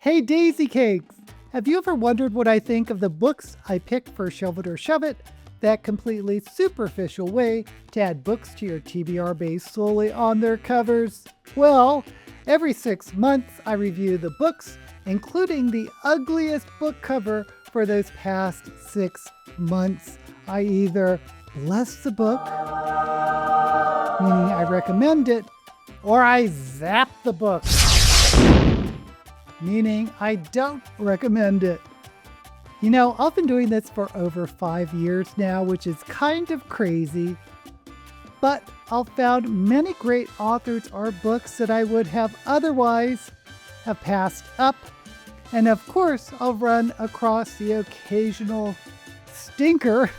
Hey Daisy Cakes! Have you ever wondered what I think of the books I pick for Shelve It or Shove It? That completely superficial way to add books to your TBR based solely on their covers? Well, every 6 months I review the books, including the ugliest book cover for those past 6 months. I either bless the book, meaning I recommend it, or I zap the book, meaning I don't recommend it. You know, I've been doing this for over 5 years now, which is kind of crazy, but I've found many great authors or books that I would have otherwise have passed up. And of course, I'll run across the occasional stinker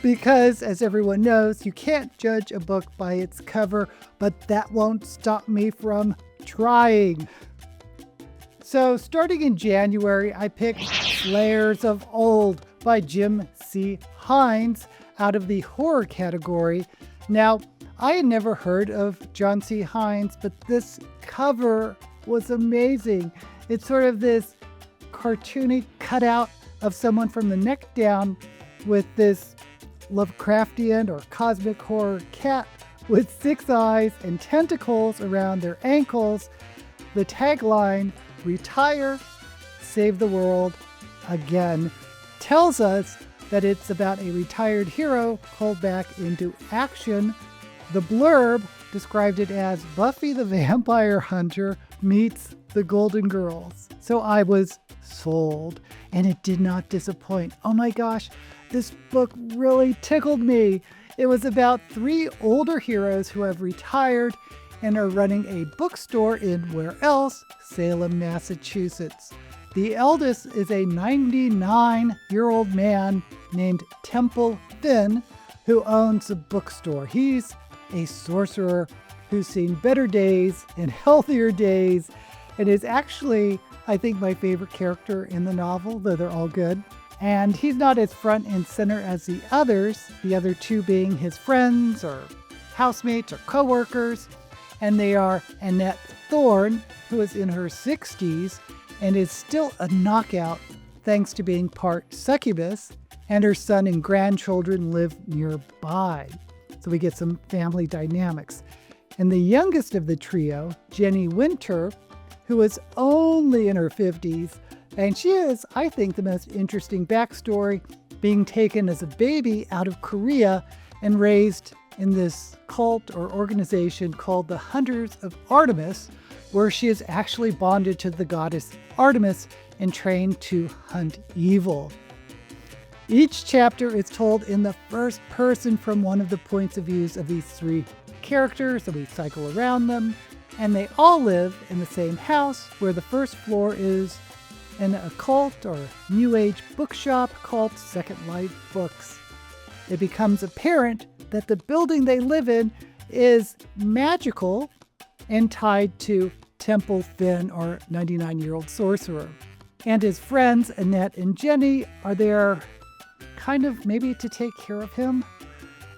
because, as everyone knows, you can't judge a book by its cover, but that won't stop me from trying. So starting in January, I picked Slayers of Old by Jim C. Hines out of the horror category. Now, I had never heard of John C. Hines, but this cover was amazing. It's sort of this cartoony cutout of someone from the neck down with this Lovecraftian or cosmic horror cat with 6 eyes and tentacles around their ankles. The tagline, "Retire, Save the World Again," tells us that it's about a retired hero called back into action. The blurb described it as Buffy the Vampire Hunter meets the Golden Girls. So I was sold, and it did not disappoint. Oh my gosh, this book really tickled me. It was about 3 older heroes who have retired and are running a bookstore in where else? Salem, Massachusetts. The eldest is a 99-year-old man named Temple Finn who owns a bookstore. He's a sorcerer who's seen better days and healthier days and is actually, I think, my favorite character in the novel, though they're all good. And he's not as front and center as the others, the other 2 being his friends or housemates or co-workers. And they are Annette Thorne, who is in her 60s and is still a knockout thanks to being part succubus, and her son and grandchildren live nearby. So we get some family dynamics. And the youngest of the trio, Jenny Winter, who is only in her 50s, and she is, I think, the most interesting backstory, being taken as a baby out of Korea and raised in this cult or organization called the Hunters of Artemis, where she is actually bonded to the goddess Artemis and trained to hunt evil. Each chapter is told in the first person from one of the points of views of these 3 characters, and we cycle around them, and they all live in the same house where the first floor is an occult or new age bookshop called Second Life Books. It becomes apparent that the building they live in is magical and tied to Temple Finn, or 99-year-old sorcerer. And his friends, Annette and Jenny, are there kind of maybe to take care of him.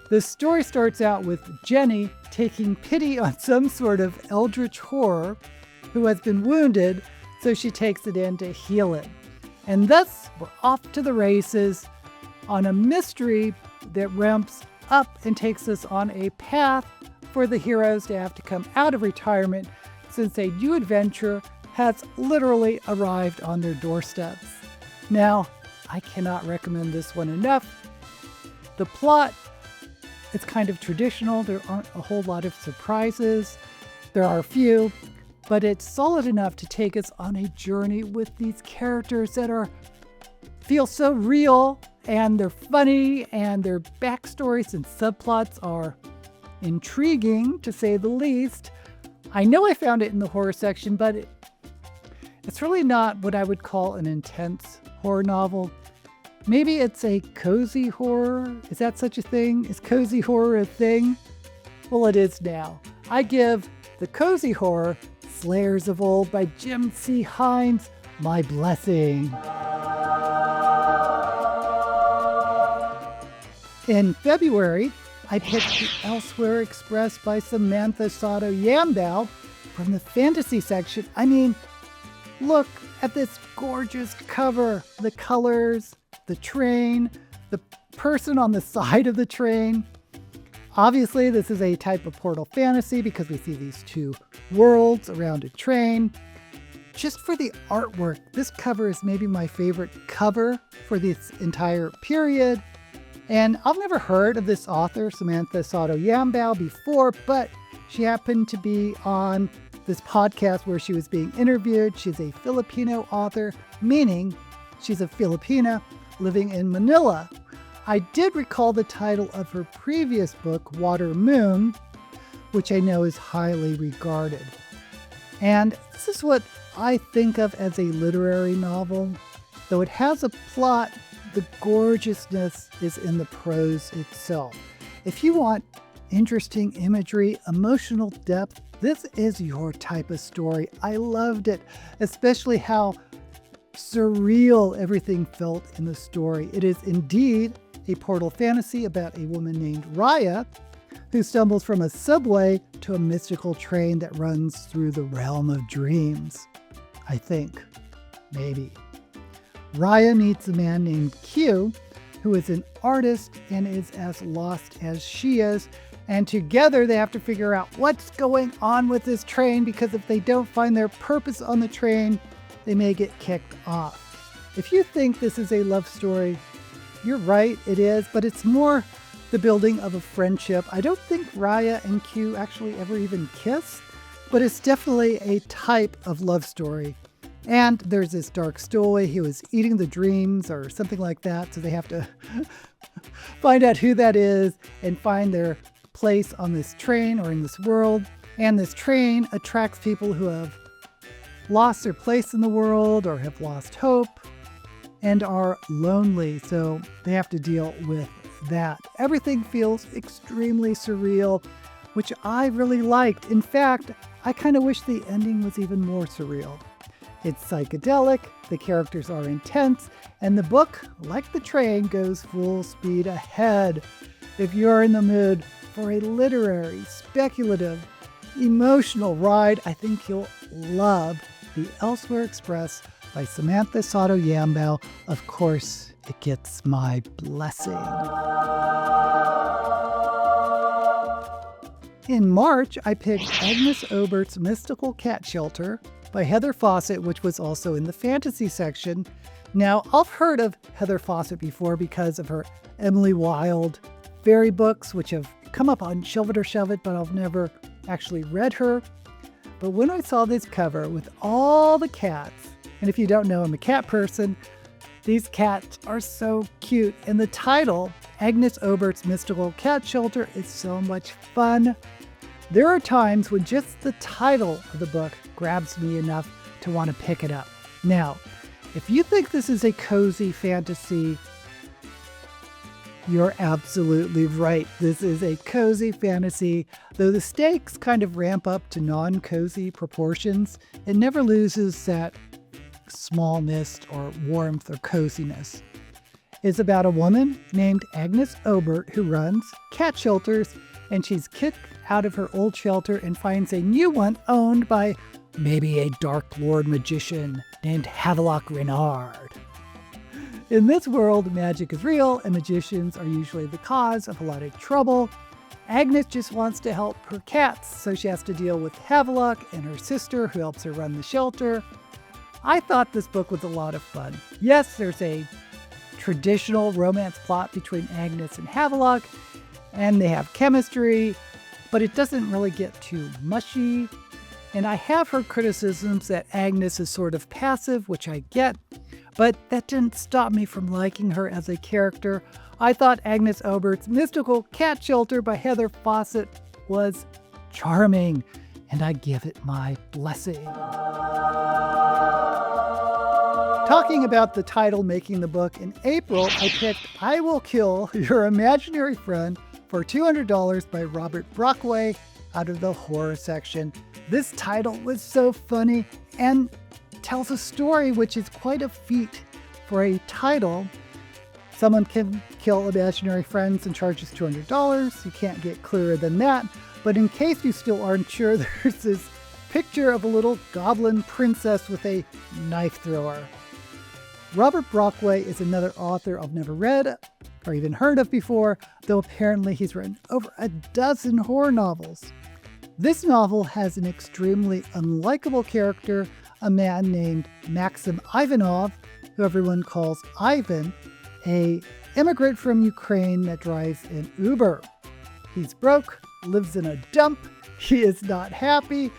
The story starts out with Jenny taking pity on some sort of eldritch horror who has been wounded, so she takes it in to heal it. And thus, we're off to the races on a mystery that ramps up and takes us on a path for the heroes to have to come out of retirement, since a new adventure has literally arrived on their doorsteps. Now, I cannot recommend this one enough. The plot is kind of traditional. There aren't a whole lot of surprises. There are a few, but it's solid enough to take us on a journey with these characters that feel so real, and they're funny, and their backstories and subplots are intriguing, to say the least. I know I found it in the horror section, but it's really not what I would call an intense horror novel. Maybe it's a cozy horror. Is that such a thing? Is cozy horror a thing? Well, it is now. I give the cozy horror, Slayers of Old by Jim C. Hines, my blessing. In February, I picked The Elsewhere Express by Samantha Sotto Yambao from the fantasy section. I mean, Look at this gorgeous cover. The colors, the train, the person on the side of the train. Obviously, this is a type of portal fantasy because we see these two worlds around a train. Just for the artwork, this cover is maybe my favorite cover for this entire period. And I've never heard of this author, Samantha Sotto Yambao, before, but she happened to be on this podcast where she was being interviewed. She's a Filipino author, meaning she's a Filipina living in Manila. I did recall the title of her previous book, Water Moon, which I know is highly regarded. And this is what I think of as a literary novel. Though it has a plot, the gorgeousness is in the prose itself. If you want interesting imagery, emotional depth, this is your type of story. I loved it, especially how surreal everything felt in the story. It is indeed a portal fantasy about a woman named Raya who stumbles from a subway to a mystical train that runs through the realm of dreams. I think. Maybe. Raya meets a man named Q, who is an artist and is as lost as she is. And together they have to figure out what's going on with this train, because if they don't find their purpose on the train, they may get kicked off. If you think this is a love story, you're right, it is, but it's more the building of a friendship. I don't think Raya and Q actually ever even kiss, but it's definitely a type of love story. And there's this dark stowaway who is eating the dreams or something like that, so they have to find out who that is and find their place on this train or in this world. And this train attracts people who have lost their place in the world or have lost hope and are lonely, so they have to deal with that. Everything feels extremely surreal, which I really liked. In fact, I kind of wish the ending was even more surreal. It's psychedelic, the characters are intense, and the book, like the train, goes full speed ahead. If you're in the mood for a literary, speculative, emotional ride, I think you'll love The Elsewhere Express by Samantha Sotto Yambao. Of course, it gets my blessing. In March, I picked Agnes Aubert's Mystical Cat Shelter by Heather Fawcett, which was also in the fantasy section. Now, I've heard of Heather Fawcett before because of her Emily Wilde fairy books, which have come up on Shelve It or Shelve It, but I've never actually read her. But when I saw this cover with all the cats, and if you don't know, I'm a cat person, these cats are so cute. And the title, Agnes Aubert's Mystical Cat Shelter, is so much fun. There are times when just the title of the book grabs me enough to want to pick it up. Now, if you think this is a cozy fantasy, you're absolutely right. This is a cozy fantasy. Though the stakes kind of ramp up to non-cozy proportions, it never loses that smallness or warmth or coziness. It's about a woman named Agnes Aubert who runs cat shelters, and she's kicked out of her old shelter and finds a new one owned by maybe a Dark Lord magician named Havelock Renard. In this world, magic is real and magicians are usually the cause of a lot of trouble. Agnes just wants to help her cats, so she has to deal with Havelock and her sister who helps her run the shelter. I thought this book was a lot of fun. Yes, there's a traditional romance plot between Agnes and Havelock, and they have chemistry, but it doesn't really get too mushy. And I have heard criticisms that Agnes is sort of passive, which I get, but that didn't stop me from liking her as a character. I thought Agnes Aubert's Mystical Cat Shelter by Heather Fawcett was charming, and I give it my blessing. Talking about the title making the book, in April I picked I Will Kill Your Imaginary Friend for $200 by Robert Brockway out of the horror section. This title was so funny and tells a story which is quite a feat for a title. Someone can kill imaginary friends and charges $200. You can't get clearer than that. But in case you still aren't sure, there's this picture of a little goblin princess with a knife thrower. Robert Brockway is another author I've never read or even heard of before, though apparently he's written over a dozen horror novels. This novel has an extremely unlikable character, a man named Maxim Ivanov, who everyone calls Ivan, an immigrant from Ukraine that drives an Uber. He's broke, lives in a dump, he is not happy.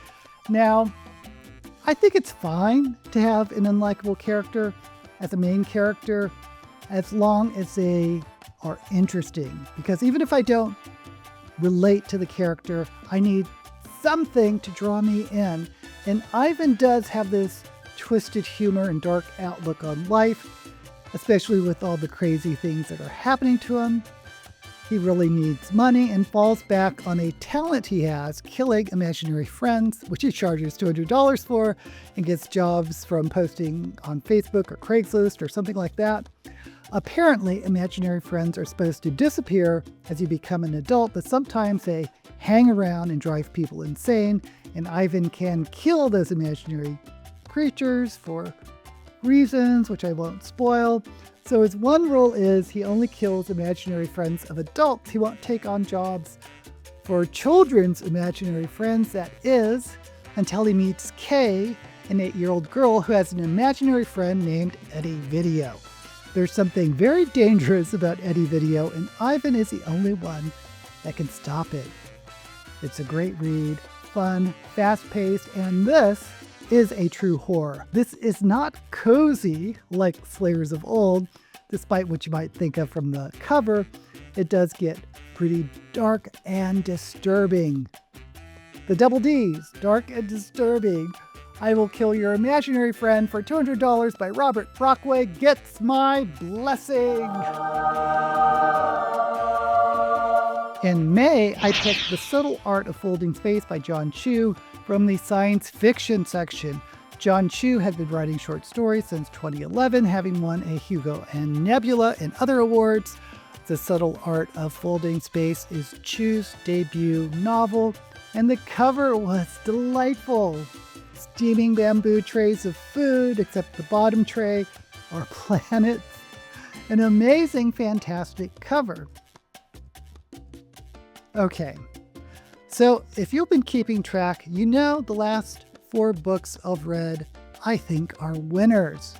Now, I think it's fine to have an unlikable character as a main character as long as they are interesting. Because even if I don't relate to the character, I need something to draw me in. And Ivan does have this twisted humor and dark outlook on life, especially with all the crazy things that are happening to him. He really needs money and falls back on a talent he has, killing imaginary friends, which he charges $200 for, and gets jobs from posting on Facebook or Craigslist or something like that. Apparently, imaginary friends are supposed to disappear as you become an adult, but sometimes they hang around and drive people insane, and Ivan can kill those imaginary creatures for reasons which I won't spoil. So his one rule is he only kills imaginary friends of adults. He won't take on jobs for children's imaginary friends, that is, until he meets Kay, an 8-year-old girl who has an imaginary friend named Eddie Video. There's something very dangerous about Eddie Video, and Ivan is the only one that can stop it. It's a great read, fun, fast-paced, and this is a true horror. This is not cozy like Slayers of Old, despite what you might think of from the cover. It does get pretty dark and disturbing. The double D's, dark and disturbing. I Will Kill Your Imaginary Friend for $200 by Robert Brockway gets my blessing. In May, I picked The Subtle Art of Folding Space by John Chu from the science fiction section. John Chu had been writing short stories since 2011, having won a Hugo and Nebula and other awards. The Subtle Art of Folding Space is Chu's debut novel, and the cover was delightful. Steaming bamboo trays of food, except the bottom tray are planets. An amazing, fantastic cover. Okay, so if you've been keeping track, you know the last 4 books I've read, I think, are winners.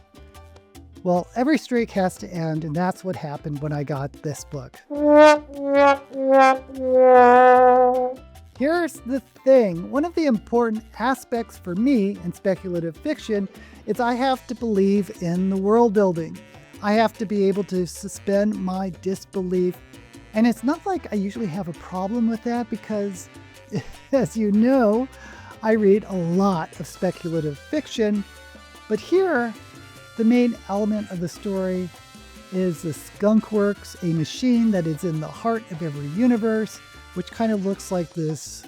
Well, every streak has to end, and that's what happened when I got this book. Here's the thing. One of the important aspects for me in speculative fiction is I have to believe in the world building. I have to be able to suspend my disbelief. And it's not like I usually have a problem with that because, as you know, I read a lot of speculative fiction. But here, the main element of the story is the Skunk Works, a machine that is in the heart of every universe, which kind of looks like this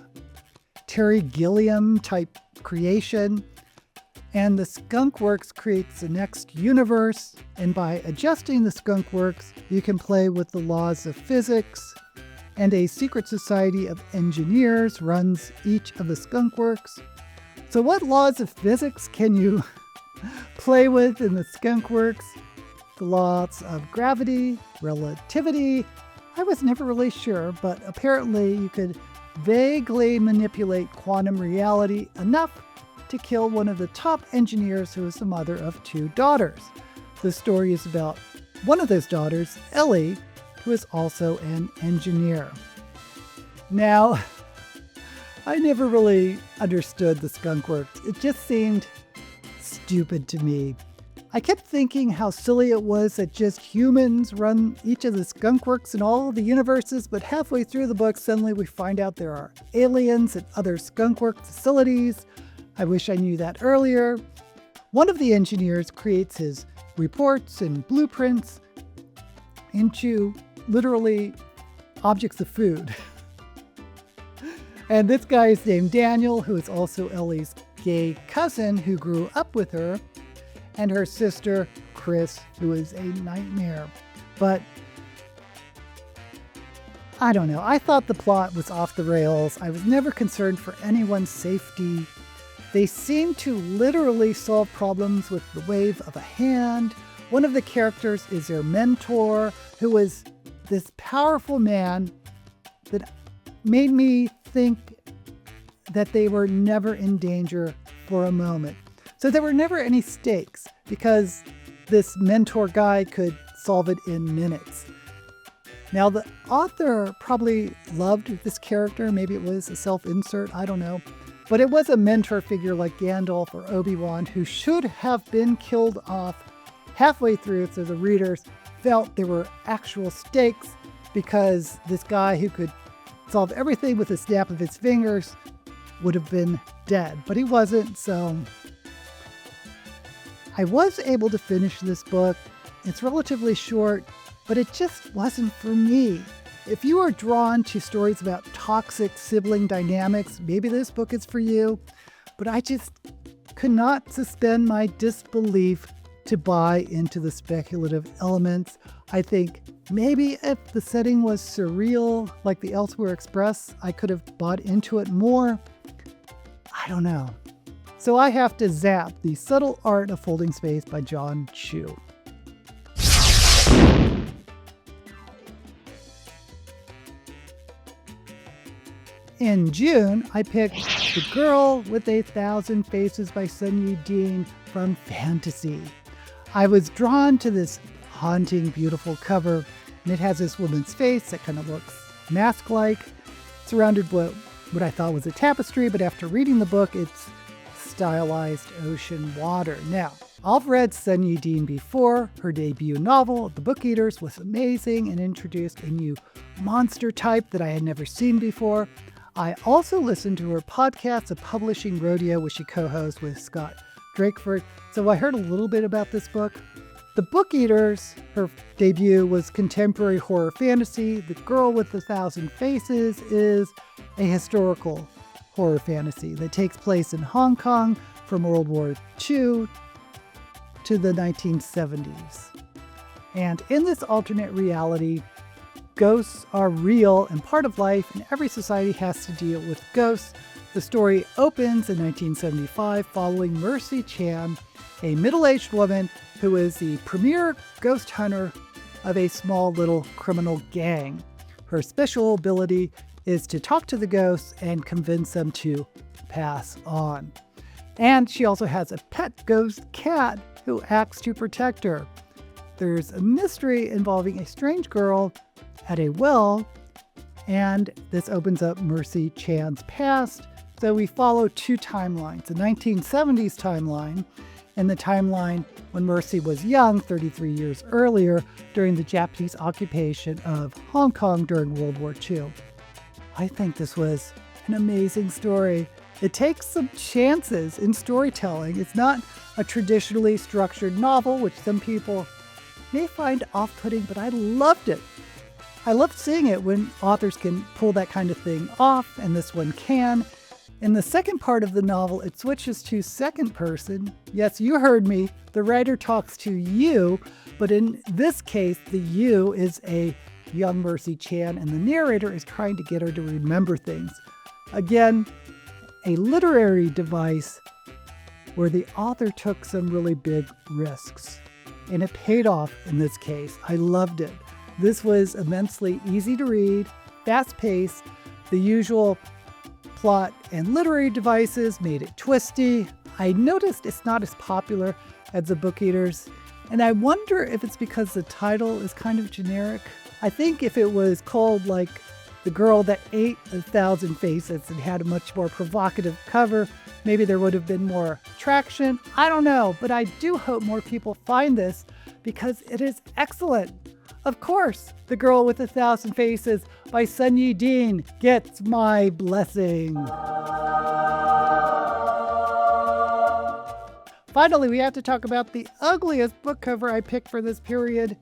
Terry Gilliam type creation. And the Skunk Works creates the next universe, and by adjusting the Skunk Works, you can play with the laws of physics, and a secret society of engineers runs each of the Skunk Works. So what laws of physics can you play with in the Skunk Works? The laws of gravity, relativity. I was never really sure, but apparently you could vaguely manipulate quantum reality enough to kill one of the top engineers who is the mother of 2 daughters. The story is about one of those daughters, Ellie, who is also an engineer. Now, I never really understood the Skunk Works. It just seemed stupid to me. I kept thinking how silly it was that just humans run each of the Skunk Works in all of the universes, but halfway through the book, suddenly we find out there are aliens and other Skunk Work facilities. I wish I knew that earlier. One of the engineers creates his reports and blueprints into literally objects of food. And this guy is named Daniel, who is also Ellie's gay cousin who grew up with her, and her sister, Chris, who is a nightmare. But I don't know. I thought the plot was off the rails. I was never concerned for anyone's safety. They seem to literally solve problems with the wave of a hand. One of the characters is their mentor, who was this powerful man that made me think that they were never in danger for a moment. So there were never any stakes because this mentor guy could solve it in minutes. Now, the author probably loved this character. Maybe it was a self-insert, I don't know. But it was a mentor figure like Gandalf or Obi-Wan who should have been killed off halfway through, so the readers felt there were actual stakes because this guy who could solve everything with a snap of his fingers would have been dead. But he wasn't, so I was able to finish this book. It's relatively short, but it just wasn't for me. If you are drawn to stories about toxic sibling dynamics, maybe this book is for you, but I just could not suspend my disbelief to buy into the speculative elements. I think maybe if the setting was surreal, like the Elsewhere Express, I could have bought into it more. I don't know. So I have to zap The Subtle Art of Folding Space by John Chu. In June, I picked The Girl with a Thousand Faces by Sunyi from Fantasy. I was drawn to this haunting, beautiful cover, and it has this woman's face that kind of looks mask-like, surrounded by what I thought was a tapestry, but after reading the book, it's stylized ocean water. Now, I've read Sunyi Dean before. Her debut novel, The Book Eaters, was amazing and introduced a new monster type that I had never seen before. I also listened to her podcast, A Publishing Rodeo, which she co-hosts with Scott Drakeford. So I heard a little bit about this book. The Book Eaters, her debut was contemporary horror fantasy. The Girl with a Thousand Faces is a historical horror fantasy that takes place in Hong Kong from World War II to the 1970s. And in this alternate reality, ghosts are real and part of life, and every society has to deal with ghosts. The story opens in 1975 following Mercy Chan, a middle-aged woman who is the premier ghost hunter of a small little criminal gang. Her special ability is to talk to the ghosts and convince them to pass on. And she also has a pet ghost cat who acts to protect her. There's a mystery involving a strange girl at a well, and this opens up Mercy Chan's past. So we follow two timelines, the 1970s timeline and the timeline when Mercy was young, 33 years earlier, during the Japanese occupation of Hong Kong during World War II. I think this was an amazing story. It takes some chances in storytelling. It's not a traditionally structured novel, which some people may find off-putting, but I loved it. I loved seeing it when authors can pull that kind of thing off, and this one can. In the second part of the novel, it switches to second person. Yes, you heard me. The writer talks to you, but in this case, the you is a young Mercy Chan, and the narrator is trying to get her to remember things. Again, a literary device where the author took some really big risks, and it paid off in this case. I loved it. This was immensely easy to read, fast-paced. The usual plot and literary devices made it twisty. I noticed it's not as popular as The Book Eaters, and I wonder if it's because the title is kind of generic. I think if it was called like The Girl That Ate a Thousand Faces and had a much more provocative cover, maybe there would have been more traction. I don't know, but I do hope more people find this because it is excellent. Of course, The Girl with a Thousand Faces by Sunyi Dean gets my blessing. Finally, we have to talk about the ugliest book cover I picked for this period.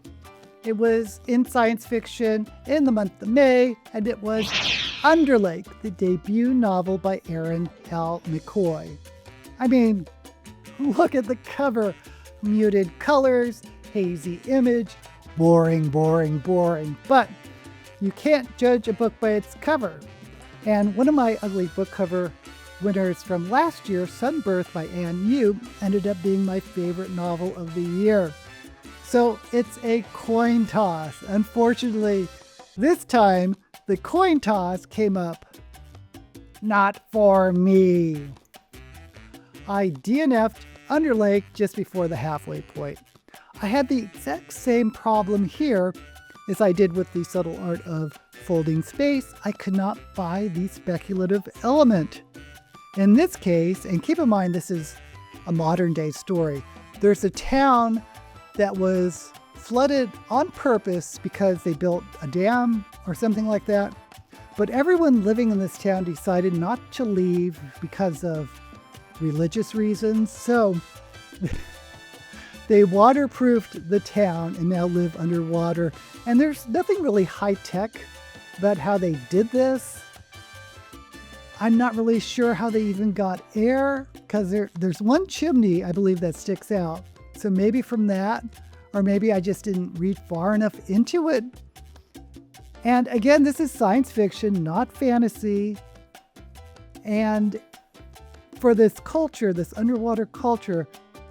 It was in science fiction in the month of May, and it was Underlake, the debut novel by Erin McCoy. I mean, look at the cover. Muted colors, hazy image, boring. But you can't judge a book by its cover. And one of my ugly book cover winners from last year, Sunbirth by Anne Yu, ended up being my favorite novel of the year. So it's a coin toss. Unfortunately, this time the coin toss came up not for me. I DNF'd Underlake just before the halfway point. I had the exact same problem here as I did with the subtle art of folding space. I could not buy the speculative element. In this case, and keep in mind this is a modern day story, there's a town that was flooded on purpose because they built a dam or something like that. But everyone living in this town decided not to leave because of religious reasons. So they waterproofed the town and now live underwater. And there's nothing really high tech about how they did this. I'm not really sure how they even got air, because there's one chimney, I believe, that sticks out. So maybe from that, or maybe I just didn't read far enough into it. And again, this is science fiction, not fantasy. And for this culture, this underwater culture,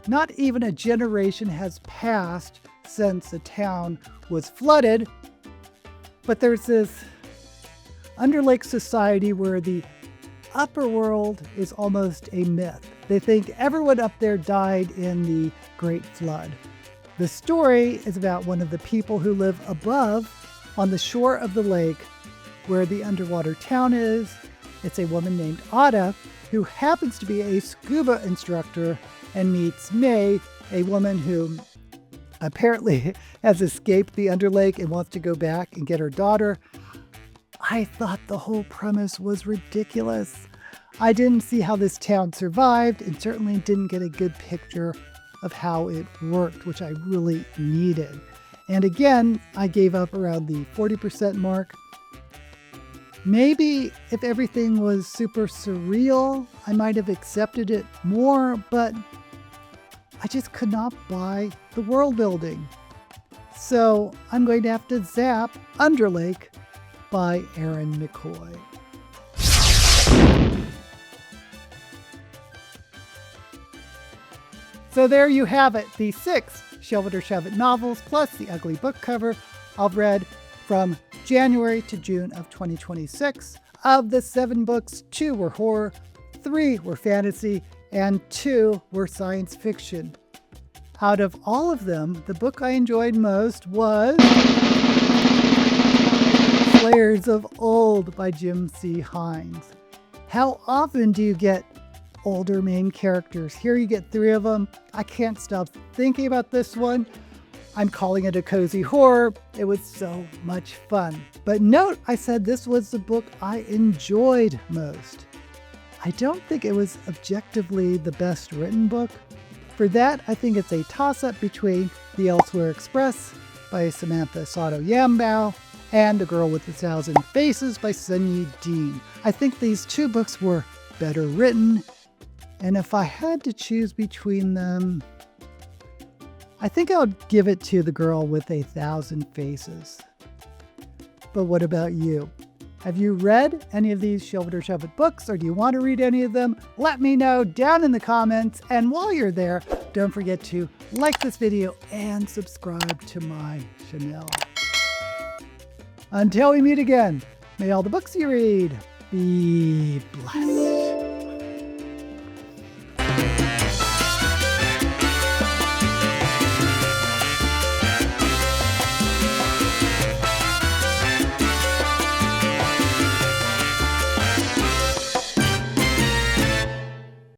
not even a generation has passed since the town was flooded. But there's this Underlake society where the upper world is almost a myth. They think everyone up there died in the Great Flood. The story is about one of the people who live above on the shore of the lake where the underwater town is. It's a woman named Ada who happens to be a scuba instructor and meets May, a woman who apparently has escaped the Underlake and wants to go back and get her daughter. I thought the whole premise was ridiculous. I didn't see how this town survived and certainly didn't get a good picture of how it worked, which I really needed. And again, I gave up around the 40% mark. Maybe if everything was super surreal, I might have accepted it more, but I just could not buy the world building. So I'm going to have to zap Underlake by Erin McCoy. So there you have it, the 6 Shelve It or Shove It novels plus the ugly book cover I've read from January to June of 2026. Of the 7 books, 2 were horror, 3 were fantasy, and 2 were science fiction. Out of all of them, the book I enjoyed most was Slayers of Old by Jim C. Hines. How often do you get older main characters? Here you get 3 of them. I can't stop thinking about this one. I'm calling it a cozy horror. It was so much fun. But note, I said this was the book I enjoyed most. I don't think it was objectively the best written book. For that, I think it's a toss-up between The Elsewhere Express by Samantha Sotto Yambao and A Girl with 1,000 Faces by Sunyi Dean. I think these 2 books were better written, and if I had to choose between them, I think I would give it to The Girl with 1,000 Faces. But what about you? Have you read any of these Shelve It or Shove It books, or do you want to read any of them? Let me know down in the comments, and while you're there, don't forget to like this video and subscribe to my channel. Until we meet again, may all the books you read be blessed.